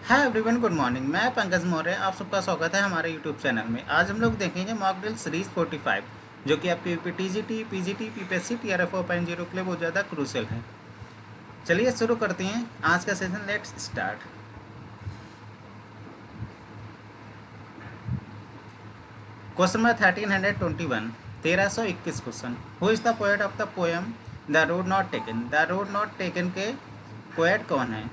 Hi everyone, good morning. मैं पंकज मौर्य, आप सबका स्वागत है हमारे यूट्यूब चैनल में। आज हम लोग देखेंगे मॉक ड्रिल सीरीज 45, जो कि आपकी टीजीटी, पीजीटी, पीपीएससी, टीआरएफ 4.0 के लिए बहुत ज़्यादा क्रूशियल है। चलिए शुरू करते हैं आज का session. Let's start. Question number 1321, 1321 question. Who is the poet of the poem the road not taken? The road not taken के पोएट कौन है?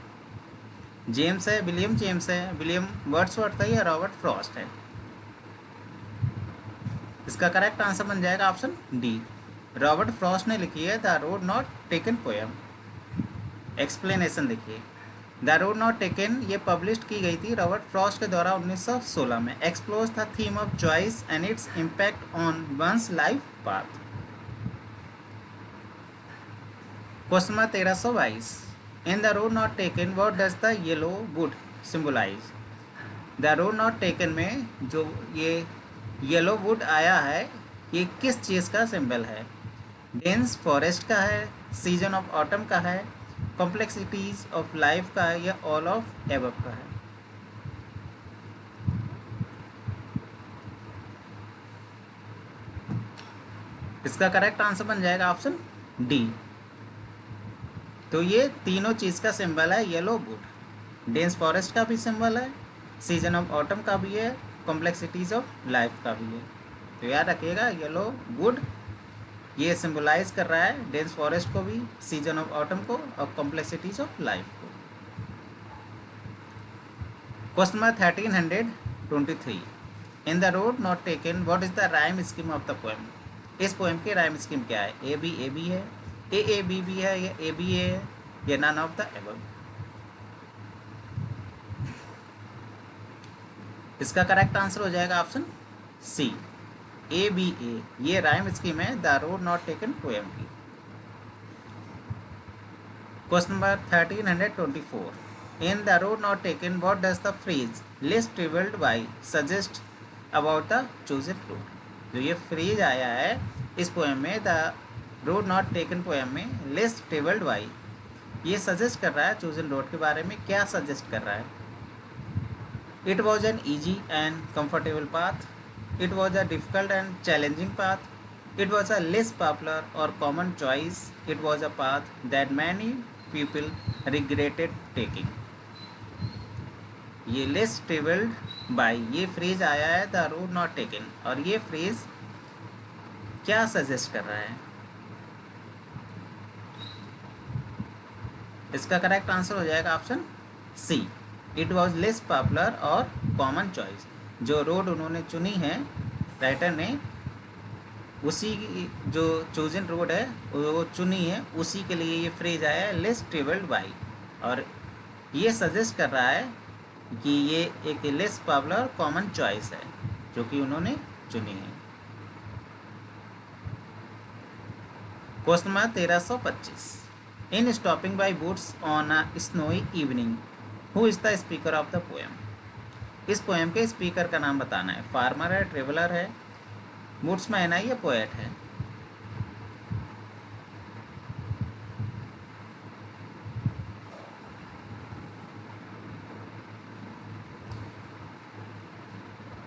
जेम्स है, विलियम जेम्स है, विलियम वर्ड्सवर्थ है या रॉबर्ट फ्रॉस्ट है? इसका करेक्ट आंसर बन जाएगा ऑप्शन डी, रॉबर्ट फ्रॉस्ट ने लिखी है the road not taken poem. Explanation देखिए। द रोड नॉट टेकन ये पब्लिश की गई थी रॉबर्ट फ्रॉस्ट के द्वारा 1916 में। Explores the theme of choice and its impact on one's life path. Question number 1322, in the road not taken what does the yellow wood symbolize? The road not taken में जो ये yellow would आया है, ये किस चीज़ का symbol है? Dense forest का है, सीजन ऑफ ऑटम का है, कॉम्प्लेक्सिटीज ऑफ लाइफ का है या ऑल ऑफ एबव का है? इसका करेक्ट आंसर बन जाएगा ऑप्शन डी। तो ये तीनों चीज़ का सिंबल है येलो वुड। डेंस फॉरेस्ट का भी सिंबल है, सीजन ऑफ ऑटम का भी है, कॉम्प्लेक्सिटीज ऑफ लाइफ का भी है। तो याद रखिएगा, येलो वुड ये सिंबलाइज कर रहा है डेंस फॉरेस्ट को भी, सीजन ऑफ ऑटम को और कॉम्प्लेक्सिटीज ऑफ लाइफ को। Question number 1323, in the road not taken what is the rhyme scheme of the poem? इस पोएम की राइम स्कीम क्या है? ए बी है, ए बी है या ए बी है या नन ऑफ द एबव? इसका करेक्ट आंसर हो जाएगा option C, A B A. ये राइम स्कीम है the road not taken poem की। Question number 1324, in the road not taken what does the phrase less travelled by suggest about the chosen route? जो ये phrase आया है इस poem में, the road not taken poem में, less travelled by, ये suggest कर रहा है चूजन रोड के बारे में। क्या सजेस्ट कर रहा है? It was an easy and comfortable path, it was a difficult and challenging path, it was a less popular or common choice, it was a path that many people regretted taking। ये less traveled by, ये phrase आया है the road not taken, और ये phrase क्या suggest कर रहा है? इसका करेक्ट आंसर हो जाएगा option C, it was less popular और कॉमन चॉइस। जो रोड उन्होंने चुनी है राइटर ने, उसी जो चोजन रोड है वो चुनी है, उसी के लिए ये फ्रेज आया है लेस ट्रेवल्ड बाई, और ये सजेस्ट कर रहा है कि ये एक लेस पॉपुलर कॉमन चॉइस है जो कि उन्होंने चुनी है। Question number 1325, in stopping by woods on a snowy evening who is the speaker of the poem? इस पोएम के स्पीकर का नाम बताना है। फार्मर है, ट्रेवलर है, वुड्समैन है या पोएट है?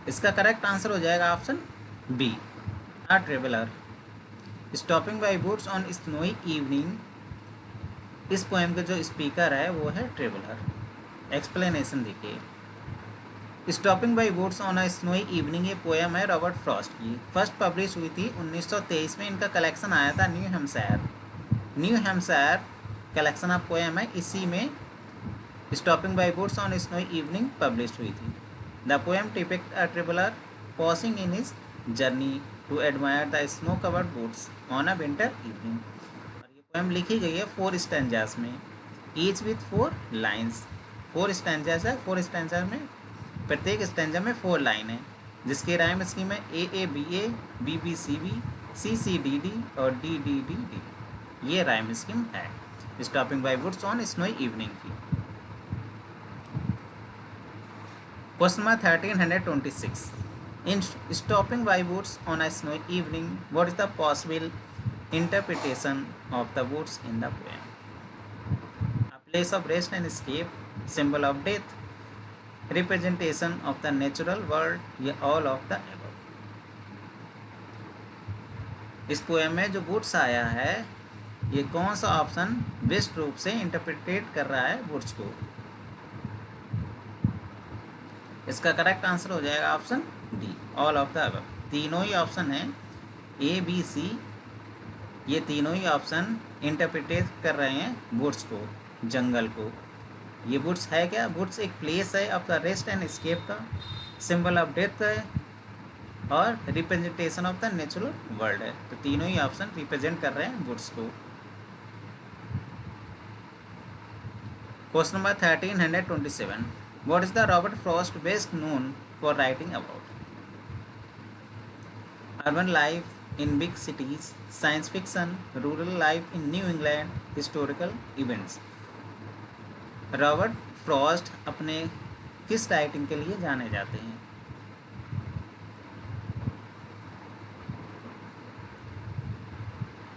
इसका करेक्ट आंसर हो जाएगा option B, a traveller. Stopping by woods on snowy evening, इस पोएम के जो स्पीकर है वो है ट्रेवलर। एक्सप्लेनेशन देखिए। Stopping by woods on a snowy evening ये पोएम है रॉबर्ट फ्रॉस्ट की। फर्स्ट पब्लिश हुई थी 1923 में। इनका कलेक्शन आया था New Hampshire collection of poem है, इसी में stopping by woods on snowy evening publish हुई थी। The poem depict a traveller passing in his journey to admire the snow covered woods on a winter evening. और ये poem लिखी गई है 4 स्टैंजास में, ईच विथ 4 लाइन्स। 4 स्टैंजास है, 4 stanza में प्रत्येक स्टैंजा में 4 लाइन है, जिसकी राइम स्कीम है A B B C D और डी डी डी डी। ये राइम स्कीम है stopping by woods on snowy evening की। Question number 1326, in stopping by woods on a snowy evening what is the possible interpretation of the woods in the poem? A place of rest and escape, symbol of death, representation of the natural world या all of the above. इस poem में जो woods आया है ये कौन सा option best रूप से इंटरप्रिटेट कर रहा है वुड्स को? इसका करेक्ट आंसर हो जाएगा option D, all of the above. तीनों ही ऑप्शन है ए बी सी, ये तीनों ही ऑप्शन इंटरप्रिटेट कर रहे हैं वुड्स को, जंगल को। ये वुड्स है क्या? वुड्स एक प्लेस है of the rest and escape का, सिंबल ऑफ डेथ है और representation of the natural world है। तो तीनों ही ऑप्शन रिप्रेजेंट कर रहे हैं वुड्स को। Question number 1327, what is the Robert Frost best known for writing about? Urban life in big cities, science fiction, rural life in New England, historical events. Robert Frost अपने किस writing के लिए जाने जाते हैं?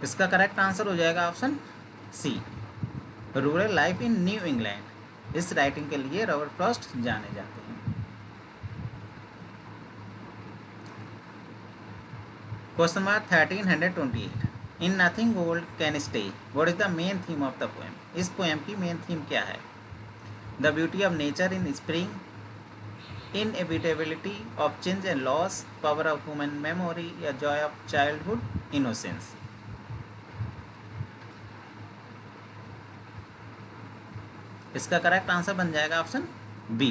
इसका करेक्ट आंसर हो जाएगा option C, rural life in New England. इस राइटिंग के लिए रॉबर्ट फ्रॉस्ट जाने जाते हैं। Question number 1328, in nothing gold can stay, what is the main theme of the poem? इस पोएम की मेन थीम क्या है? The beauty of nature in spring, inevitability of change and loss, power of human memory या joy of childhood innocence. इसका correct answer बन जाएगा option B,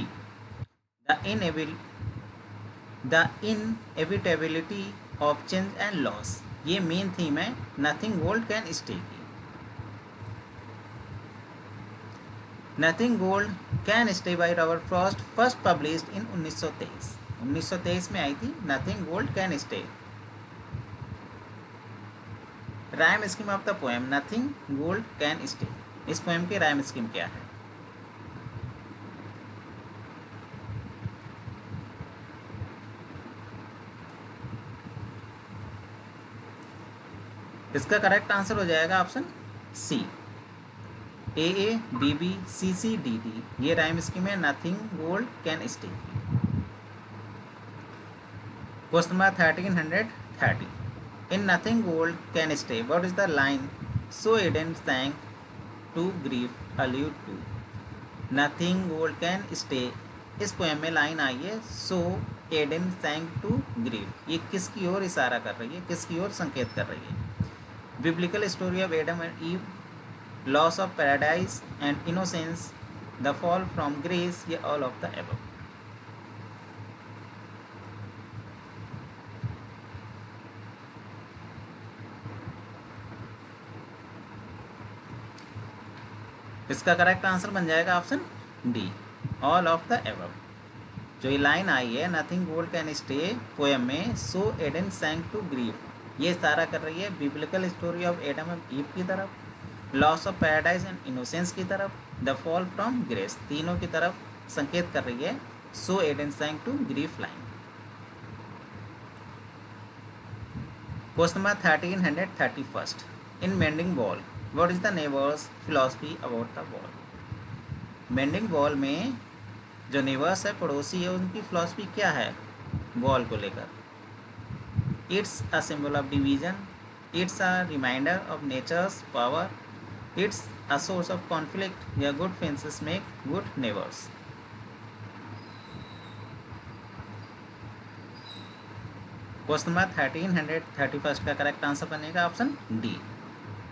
the inevitability of change and loss. ये main theme है nothing gold can stay की। Nothing gold can stay by Robert Frost first published in 1923। 1923 में आई थी nothing gold can stay. Rhyme scheme of the poem nothing gold can stay, इस poem की rhyme scheme क्या है? इसका करेक्ट आंसर हो जाएगा option C, A B B C C D D. ये राइम स्कीम है nothing gold can stay. Question number 1330, in nothing gold can stay what is the line so Eden sang to grief allude to? Nothing gold can stay, इस poem में line आई है so Eden sang to grief. ये किसकी ओर इशारा कर रही है, किसकी ओर संकेत कर रही है? Biblical story of Adam and ewe, loss of paradise and innocence, the fall from grace या ऑल ऑफ द एबव। इसका करेक्ट आंसर बन जाएगा option D, all of the above. जो ये लाइन आई है nothing gold can stay poem में सो Eden sang to grief, ये इशारा कर रही है biblical story of Adam and ewe की तरफ, loss of paradise and innocence की तरफ, द फॉल फ्रॉम ग्रेस, तीनों की तरफ संकेत कर रही है so Eden sang to grief line. Question number 1331, in mending wall what is the neighbour's philosophy about the wall? Mending wall में जो नेबर्स है, पड़ोसी है, उनकी फिलॉसफी क्या है वॉल को लेकर? It's a symbol of division, it's a reminder of nature's power, it's a source of conflict या good fences make good neighbours. Question number 1331 का करेक्ट आंसर बनेगा option D,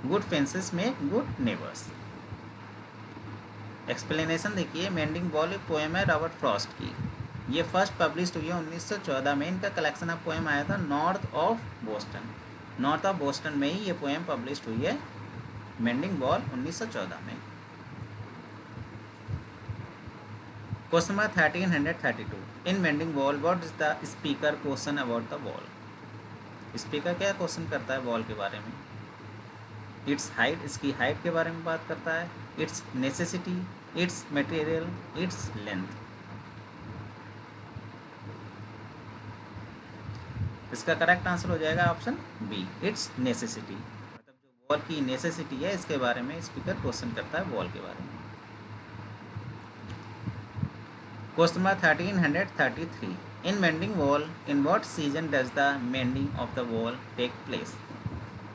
good fences make good neighbours. Explanation देखिए, mending wall एक poem है Robert Frost की। ये first publish हुई है 1914 में। इनका कलेक्शन ऑफ पोएम आया था North of Boston, north of Boston में ही ये पोएम पब्लिश हुई है, मेंडिंग वॉल 1914 में। Question number 1332, in mending wall what is the speaker question about the wall? Speaker क्या क्वेश्चन करता है वॉल के बारे में? इट्स हाइट, इसकी हाइट के बारे में बात करता है, it's necessity, it's material, its length. इसका करेक्ट आंसर हो जाएगा ऑप्शन बी, इट्स नेसेसिटी। मतलब जो वॉल की नेसेसिटी है इसके बारे में स्पीकर क्वेश्चन करता है वॉल के बारे में। Question number 1333 in mending wall in what season does the mending of the wall take place.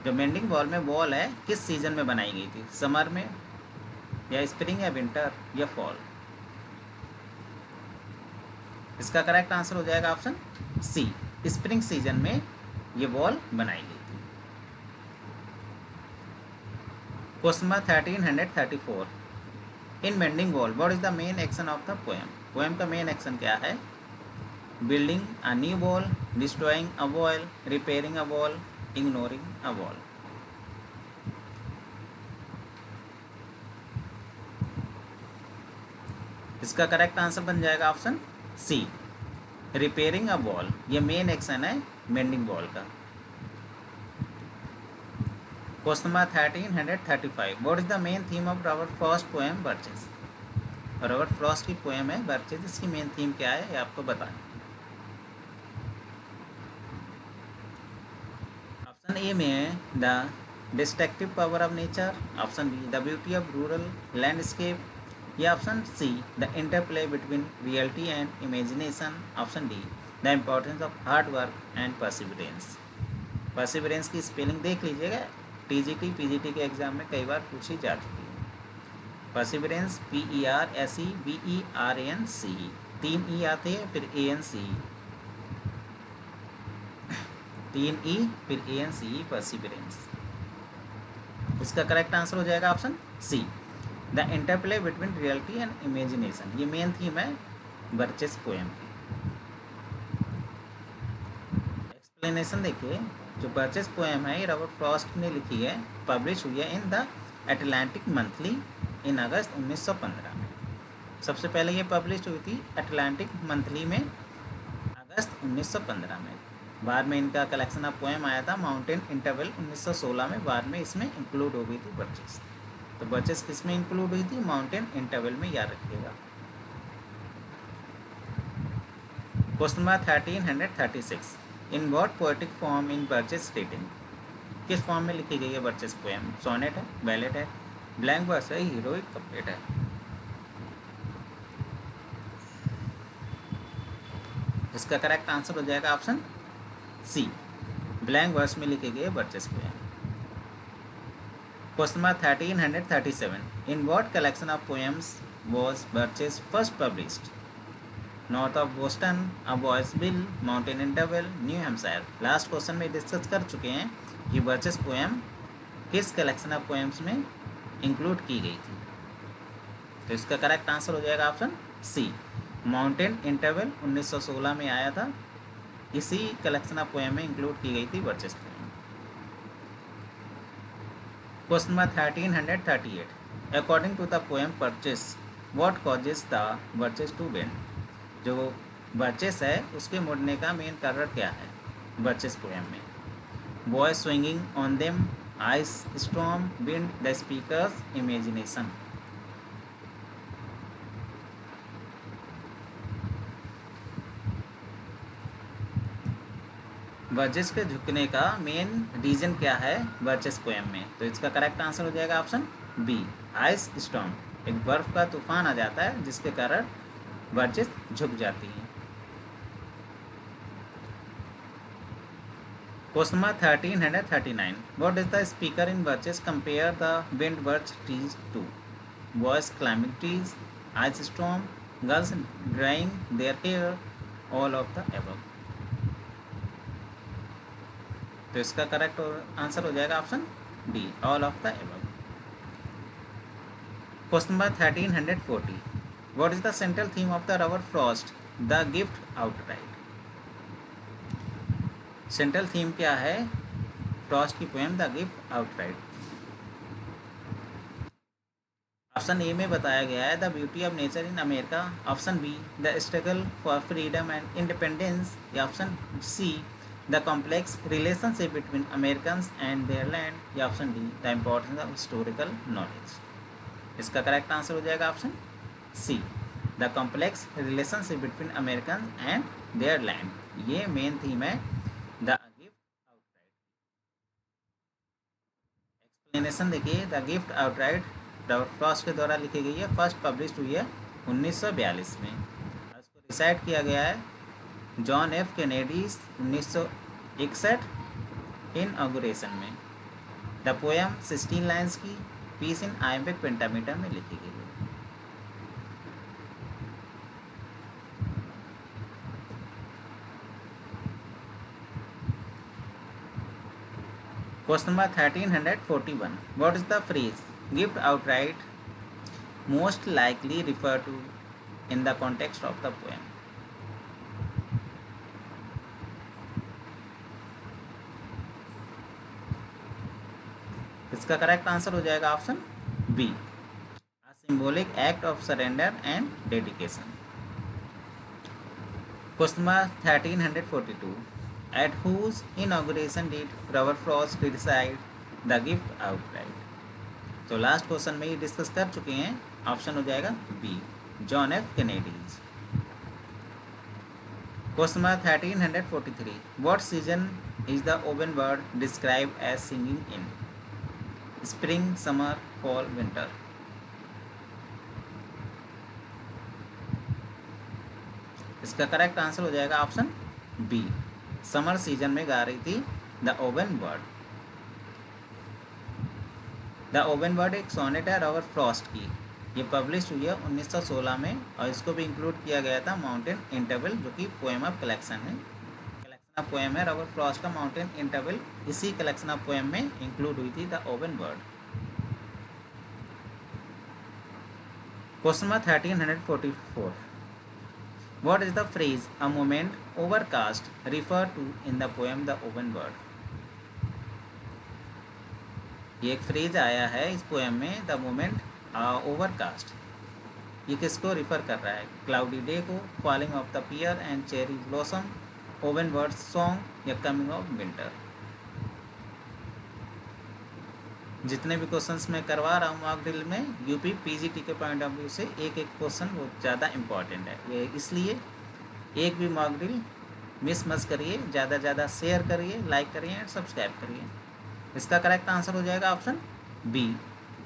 जो मेंडिंग वॉल में वॉल है किस सीजन में बनाई गई थी, समर में या स्प्रिंग या विंटर या फॉल। इसका करेक्ट आंसर हो जाएगा ऑप्शन सी, स्प्रिंग सीजन में ये वॉल बनाई गई थी। Question number 1334 in mending wall what is the main action of the poem. Poem का मेन एक्शन क्या है? Building a new wall, destroying a wall, repairing a wall, ignoring a wall. इसका correct answer बन जाएगा option C, repairing a wall. ये main action है mending wall का। Question number 1335 what is the main theme of Robert Frost poem birches. Robert Frost की poem है Birches, इसकी main theme क्या है ये आपको बताना। ऑप्शन ए में है the destructive power of nature, option B the beauty of rural landscape, या option C the interplay between reality and imagination, option D the importance of hard work and perseverance. Perseverance की spelling देख लीजिएगा, TGT PGT के exam में कई बार पूछी जा चुकी है। परसिवरेंस PERSEVERANC, 3 ई आते हैं फिर ANC, 3 ई फिर ANC, परसिवरेंस। इसका करेक्ट आंसर हो जाएगा option C, the interplay between reality and imagination. ये मेन थीम है बर्चेस पोएम की। एक्सप्लेनेशन देखिए, जो बर्चेस पोएम है ये रॉबर्ट फ्रॉस्ट ने लिखी है, पब्लिश हुई है in the Atlantic Monthly in August 1915 में। सबसे पहले ये पब्लिश हुई थी अटलांटिक मंथली में अगस्त 1915 में। बाद में इनका कलेक्शन ऑफ पोएम आया था माउंटेन इंटरवल 1916 में, बाद में इसमें इंक्लूड हो गई थी बर्चेस। तो बर्चेस किस में इंक्लूड हुई थी? माउंटेन इंटरवल में, याद रखिएगा। Question number 1336 in what poetic form in birches reading. किस फॉर्म में लिखी गई है बर्चेस पोएम? सोनेट है, बैलेट है, ब्लैंक वर्स है, हीरोइक कपलेट है। इसका करेक्ट आंसर हो जाएगा ऑप्शन सी, ब्लैंक वर्स में लिखी गई है birches poem. Question number 1337 in what collection of poems was Burchess first published? North of Boston, a boys bill, mountain interval, new Hampshire. Last question में discuss कर चुके हैं कि बर्चेस पोएम किस कलेक्शन ऑफ पोएम्स में include की गई थी। तो इसका करेक्ट आंसर हो जाएगा ऑप्शन सी, माउंटेन इंटरवल 1916 में आया था, इसी कलेक्शन ऑफ पोएम में इंक्लूड की गई थी birches poem. Question number 1338 according to the poem birches what causes the birches to bend. जो बर्चेस है उसके मुड़ने का मेन कारण क्या है बर्चेस पोएम में? Boy swinging on them, ice storm, wind, the speaker's imagination. Birches के झुकने का मेन रीजन क्या है बर्चेस पोएम में? तो इसका करेक्ट आंसर हो जाएगा ऑप्शन बी, आइस स्टॉर्म। एक बर्फ का तूफान आ जाता है जिसके कारण बर्चेस झुक जाती हैं। Question number 1339 what is the speaker in birches compare the wind birch trees to? Boys climbing trees, ice storm, girls drying their hair, all of the above. तो इसका करेक्ट आंसर हो जाएगा option D, all of the above. Question number 1340 what is the central theme of the Robert Frost the gift outright. Central theme क्या है Frost की poem the gift outright? Option A में बताया गया है the beauty of nature in America, option B the struggle for freedom and independence, या option C the complex relationship between Americans and their land, या option D the importance of historical knowledge. इसका correct answer हो जाएगा option C, the complex relationship between American and their land. ये main theme है the gift outright. Explanation देखिए, the gift outright Robert Frost के द्वारा लिखी गई है, फर्स्ट पब्लिश हुई है 1942 में। डिसाइड किया गया है जॉन एफ कैनेडी 1961 इनॉग्रेशन में। द पोएम 16 लाइन्स की पीस इन आयम्बिक पेंटामीटर में लिखी गई है। Question number 1341, what is the phrase gift outright most likely refer to in the context of the poem? इसका करेक्ट आंसर हो जाएगा option B, a symbolic act of surrender and dedication. Question number 1342, at whose inauguration did Robert Frost decide the gift outright? तो last question में ये discuss कर चुके हैं, option हो जाएगा B, John F Kennedy's. Question number 1343, what season is the oven bird describe as singing in? Spring, summer, fall, winter? इसका correct answer हो जाएगा ऑप्शन बी, समर सीजन में गा रही थी the oven bird. The oven bird एक sonnet है Robert Frost की, ये पब्लिश हुई है 1916 में, और इसको भी इंक्लूड किया गया था माउंटेन इंटरवल, जो कि पोएम ऑफ कलेक्शन है, कलेक्शन ऑफ पोएम है रॉबर्ट फ्रॉस्ट का माउंटेन इंटरवल, इसी कलेक्शन ऑफ पोएम में इंक्लूड हुई थी the oven bird. Question number 1344, what is the phrase a moment overcast refer to in the poem the oven bird? ये एक phrase आया है इस पोएम में, द मोमेंट ओवरकास्ट, ये किसको रिफर कर रहा है? क्लाउडी डे को, falling of the pear and cherry blossom, oven bird song, या कमिंग ऑफ विंटर? जितने भी क्वेश्चंस मैं करवा रहा हूँ मॉक ड्रिल में, यूपी पीजीटी के पॉइंट ऑफ व्यू से एक एक क्वेश्चन बहुत ज़्यादा इंपॉर्टेंट है, ये इसलिए एक भी मॉक ड्रिल मिस मत करिए, ज़्यादा से ज़्यादा शेयर करिए, लाइक करिए एंड सब्सक्राइब करिए। इसका करेक्ट आंसर हो जाएगा option B,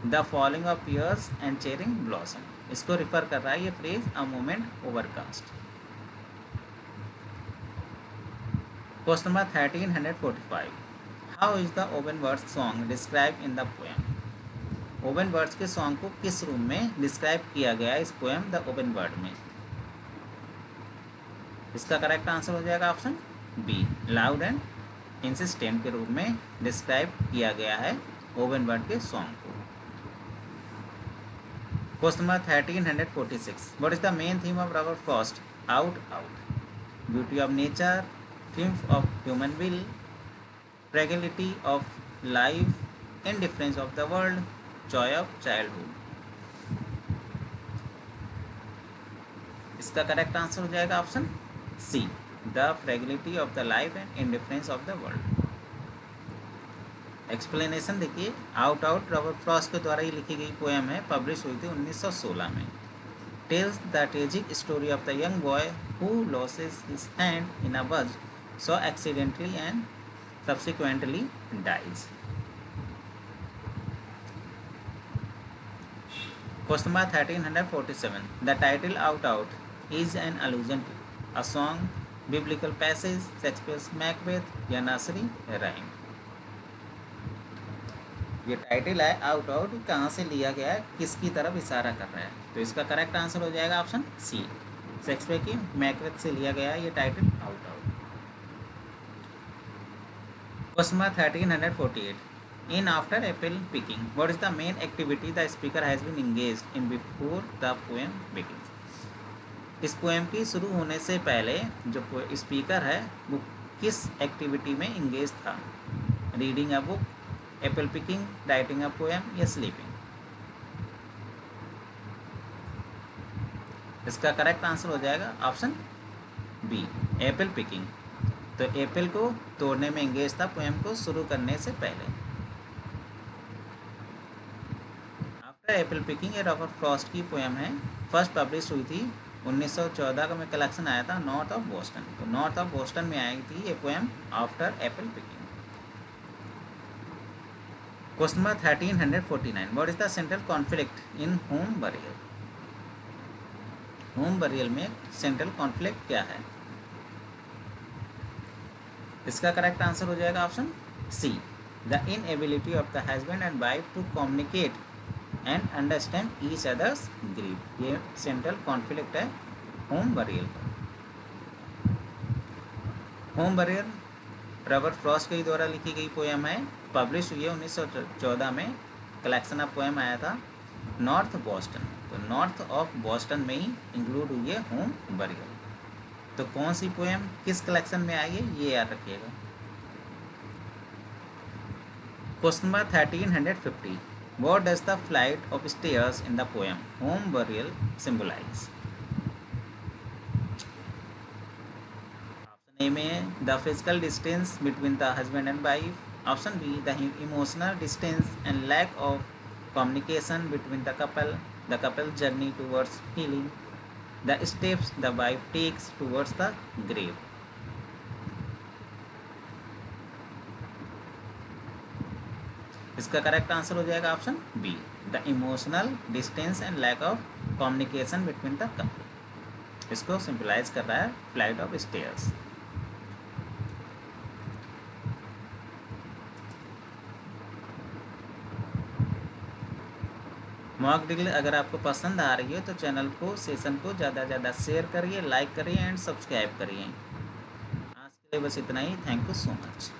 the falling of pears and cherry blossom, इसको रिफर कर रहा है ये phrase a moment overcast. Question number 1345, how is the oven bird's song describe in the poem? Oven bird's के सॉन्ग को किस रूम में डिस्क्राइब किया गया है इस पोएम द ओवन बर्ड में? इसका करेक्ट आंसर हो जाएगा option B, loud and insistent के रूप में डिस्क्राइब किया गया है ओवन बर्ड के सॉन्ग को। Question number 1346, what is the main theme of Robert Frost Out Out? Beauty of nature, triumph of human will, fragility of life, indifference of the world, joy of childhood? इसका correct answer हो जाएगा option C, the fragility of the life and indifference of the world. Explanation देखिए, out out Robert Frost के द्वारा ही लिखी गई poem है, publish हुई थी 1916 में। Tells the tragic story of the young boy who loses his hand in a buzz saw accidentally and subsequently dies. Question number 1347, the title Out Out is an allusion to a song, biblical passage, Shakespeare's Macbeth, या nursery rhyme? ये title है out out, कहाँ से लिया गया है, किसकी तरफ इशारा कर रहा है? तो इसका करेक्ट आंसर हो जाएगा ऑप्शन सी, शेक्सपियर की मैकबेथ से लिया गया है ये title out out. Question number 1348, in after apple picking, what is the main activity the speaker has been engaged in before the poem begins? इस पोएम की शुरू होने से पहले जो स्पीकर है वो किस एक्टिविटी में इंगेज था? Reading a book, Apple picking, writing a poem, या स्लीपिंग? इसका करेक्ट आंसर हो जाएगा ऑप्शन बी, एप्पल पिकिंग। तो एप्पल को तोड़ने में इंगेज था पोएम को शुरू करने से पहले। आफ्टर एप्पल पिकिंग ये रॉबर्ट फ्रॉस्ट की पोएम है, फर्स्ट पब्लिश हुई थी 1914 का में कलेक्शन आया था नॉर्थ ऑफ बोस्टन, तो नॉर्थ ऑफ बोस्टन में आई थी ये poem after apple picking. Question number 1349, what is the central conflict in home burial? Home burial में सेंट्रल कॉन्फ्लिक्ट क्या है? इसका करेक्ट आंसर हो जाएगा option C, the inability of the husband and wife to communicate and understand each other's grief. ये central conflict है home burial का। Home burial Robert Frost के द्वारा लिखी गई पोएम है, पब्लिश हुई है 1914 में। कलेक्शन ऑफ पोएम आया था नॉर्थ बॉस्टन, तो नॉर्थ ऑफ बॉस्टन में ही इंक्लूड हुई है होम बरियल। तो कौन सी पोएम किस कलेक्शन में आई है ये याद रखिएगा। Question number 1350, what does the flight of stairs in the poem Home Burial symbolize? Option A में the physical distance between the husband and wife, option B the emotional distance and lack of communication between the couple journey towards healing, the steps the wife takes towards the grave। इसका correct answer हो जाएगा option B, the emotional distance and lack of communication between the couple. इसको simplify कर रहा है flight of stairs. Mock drill अगर आपको पसंद आ रही है तो चैनल को, सेशन को ज़्यादा से ज़्यादा शेयर करिए, लाइक करिए एंड सब्सक्राइब करिए। आज के लिए बस इतना ही। Thank you so much.